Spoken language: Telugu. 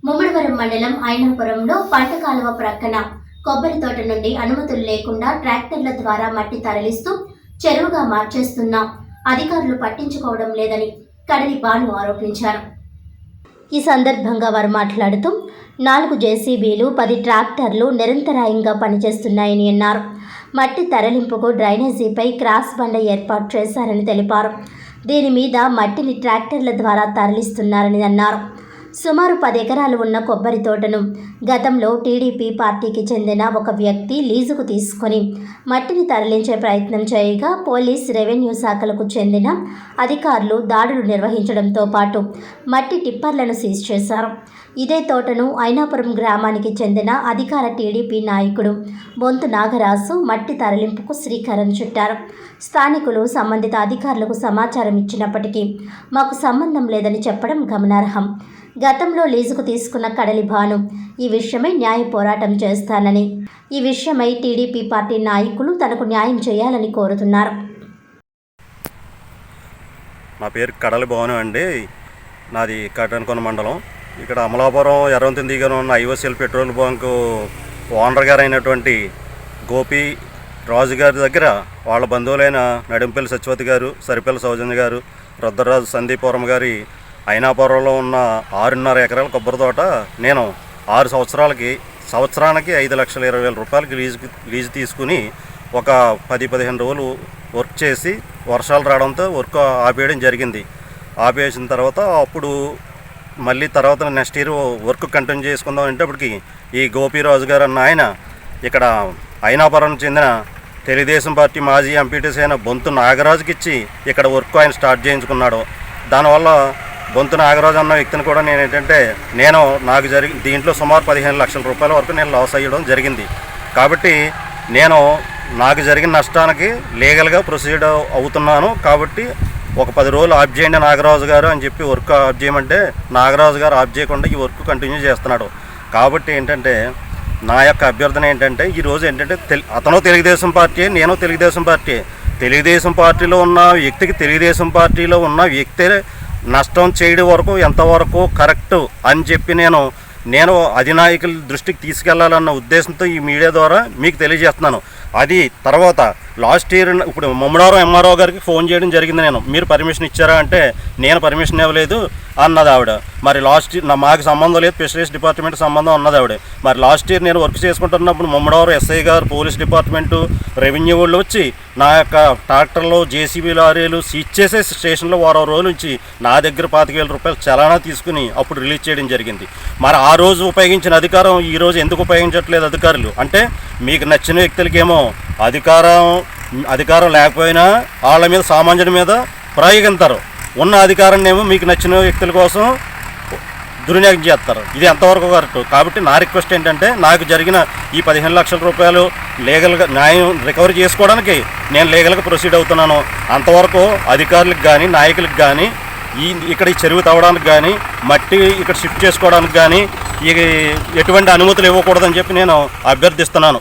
ముమ్మడివరం మండలం ఐనాపురంలో పంట కాలువ ప్రక్కన కొబ్బరి తోట నుండి అనుమతులు లేకుండా ట్రాక్టర్ల ద్వారా మట్టి తరలిస్తూ చెరువుగా మార్చేస్తున్నా అధికారులు పట్టించుకోవడం లేదని కడలి భాను ఆరోపించారు. ఈ సందర్భంగా వారు మాట్లాడుతూ 4 జేసీబీలు 10 ట్రాక్టర్లు నిరంతరాయంగా పనిచేస్తున్నాయని అన్నారు. మట్టి తరలింపుకు డ్రైనేజీపై క్రాస్ బండ ఏర్పాటు చేశారని తెలిపారు. దీని మీద మట్టిని ట్రాక్టర్ల ద్వారా తరలిస్తున్నారని అన్నారు. సుమారు 10 ఎకరాలు ఉన్న కొబ్బరి తోటను గతంలో టీడీపీ పార్టీకి చెందిన ఒక వ్యక్తి లీజుకు తీసుకొని మట్టిని తరలించే ప్రయత్నం చేయగా పోలీస్, రెవెన్యూ శాఖలకు చెందిన అధికారులు దాడులు నిర్వహించడంతో పాటు మట్టి టిప్పర్లను సీజ్ చేశారు. ఇదే తోటను ఐనాపురం గ్రామానికి చెందిన అధికార టీడీపీ నాయకుడు బొంతు నాగరాజు మట్టి తరలింపుకు శ్రీకారం చుట్టారు. స్థానికులు సంబంధిత అధికారులకు సమాచారం ఇచ్చినప్పటికీ మాకు సంబంధం లేదని చెప్పడం గమనార్హం. గతంలో లీజుకు తీసుకున్న కడలి భాను ఈ విషయమై న్యాయ పోరాటం చేస్తానని, ఈ విషయమై టీడీపీ పార్టీ నాయకులు తనకు న్యాయం చేయాలని కోరుతున్నారు. నా పేరు కడలి భాను అండి. నాది కాటన్కొన మండలం. ఇక్కడ అమలాపురం ఎర్రవంతిని దిగాను ఉన్న ఐఓసీఎల్ పెట్రోల్ బంకు ఓనర్ గారు అయినటువంటి గోపి రాజు గారి దగ్గర వాళ్ళ బంధువులైన నడింపల్లి సత్యవతి గారు, సరిపల్లి సౌజన్య గారు, రుద్రరాజు సందీపురం గారి ఐనాపురంలో ఉన్న 6.5 ఎకరాల కొబ్బరి తోట నేను 6 సంవత్సరానికి 5,20,000 రూపాయలకి లీజు తీసుకుని ఒక 10-15 రోజులు వర్క్ చేసి వర్షాలు రావడంతో వర్క్ ఆపేయడం జరిగింది. ఆపేసిన తర్వాత అప్పుడు మళ్ళీ తర్వాత నెక్స్ట్ ఇయర్ వర్క్ కంటిన్యూ చేసుకుందాం అనేటప్పటికి ఈ గోపీరాజు గారు అన్న ఆయన ఇక్కడ ఐనాపురం చెందిన తెలుగుదేశం పార్టీ మాజీ ఎంపీటీసీ అయిన బొంతు నాగరాజుకి ఇచ్చి ఇక్కడ వర్క్ ఆయన స్టార్ట్ చేయించుకున్నాడు. దానివల్ల బొంతు నాగరాజు అన్న వ్యక్తిని కూడా నాకు దీంట్లో సుమారు 15 లక్షల రూపాయల వరకు నేను లాస్ అయ్యడం జరిగింది. కాబట్టి నాకు జరిగిన నష్టానికి లీగల్గా ప్రొసీడ్ అవుతున్నాను. కాబట్టి ఒక 10 రోజులు ఆఫ్ చేయండి నాగరాజు గారు అని చెప్పి వర్క్ ఆఫ్ చేయమంటే నాగరాజు గారు ఆఫ్ చేయకుండా ఈ వర్క్ కంటిన్యూ చేస్తున్నాడు. కాబట్టి ఏంటంటే నా యొక్క అభ్యర్థన ఏంటంటే ఈరోజు ఏంటంటే అతను తెలుగుదేశం పార్టీ, నేను తెలుగుదేశం పార్టీ. తెలుగుదేశం పార్టీలో ఉన్న వ్యక్తికి తెలుగుదేశం పార్టీలో ఉన్న వ్యక్తి నష్టం చేయడం వరకు ఎంతవరకు కరెక్టు అని చెప్పి నేను అధినాయకుల దృష్టికి తీసుకెళ్లాలన్న ఉద్దేశంతో ఈ మీడియా ద్వారా మీకు తెలియజేస్తున్నాను. అది తర్వాత లాస్ట్ ఇయర్ ఇప్పుడు ముమ్మడివరం ఎంఆర్ఓ గారికి ఫోన్ చేయడం జరిగింది. మీరు పర్మిషన్ ఇచ్చారా అంటే నేను పర్మిషన్ ఇవ్వలేదు అన్నది ఆవిడ. మరి లాస్ట్ ఇయర్ మాకు సంబంధం లేదు, ఫిషరీస్ డిపార్ట్మెంట్ సంబంధం అన్నది ఆవిడ. మరి లాస్ట్ ఇయర్ నేను వర్క్ చేసుకుంటున్నప్పుడు ముమ్మడివరం ఎస్ఐ గారు, పోలీస్ డిపార్ట్మెంటు, రెవెన్యూ వాళ్ళు వచ్చి నా యొక్క ట్రాక్టర్లు, జేసీబీ లారీలు సీజ్ చేసే స్టేషన్లో 10 రోజుల నుంచి నా దగ్గర 25,000 రూపాయలు చలానా తీసుకుని అప్పుడు రిలీజ్ చేయడం జరిగింది. మరి ఆ రోజు ఉపయోగించిన అధికారం ఈ రోజు ఎందుకు ఉపయోగించట్లేదు అధికారులు అంటే మీకు నచ్చిన వ్యక్తులకేమో అధికారం లేకపోయినా వాళ్ళ మీద సామాన్యుడి మీద ప్రయోగిస్తారు. ఉన్న అధికారాన్ని ఏమో మీకు నచ్చిన వ్యక్తుల కోసం దుర్వినియోగం చేస్తారు. ఇది ఎంతవరకు కరెక్ట్? కాబట్టి నా రిక్వెస్ట్ ఏంటంటే నాకు జరిగిన ఈ 15 లక్షల రూపాయలు లీగల్గా న్యాయం రికవరీ చేసుకోవడానికి నేను లీగల్గా ప్రొసీడ్ అవుతున్నాను. అంతవరకు అధికారులకు కానీ నాయకులకు కానీ ఇక్కడ ఈ చెరువు తవ్వడానికి కానీ మట్టి ఇక్కడ షిఫ్ట్ చేసుకోవడానికి కానీ ఎటువంటి అనుమతులు ఇవ్వకూడదని చెప్పి నేను అభ్యర్థిస్తున్నాను.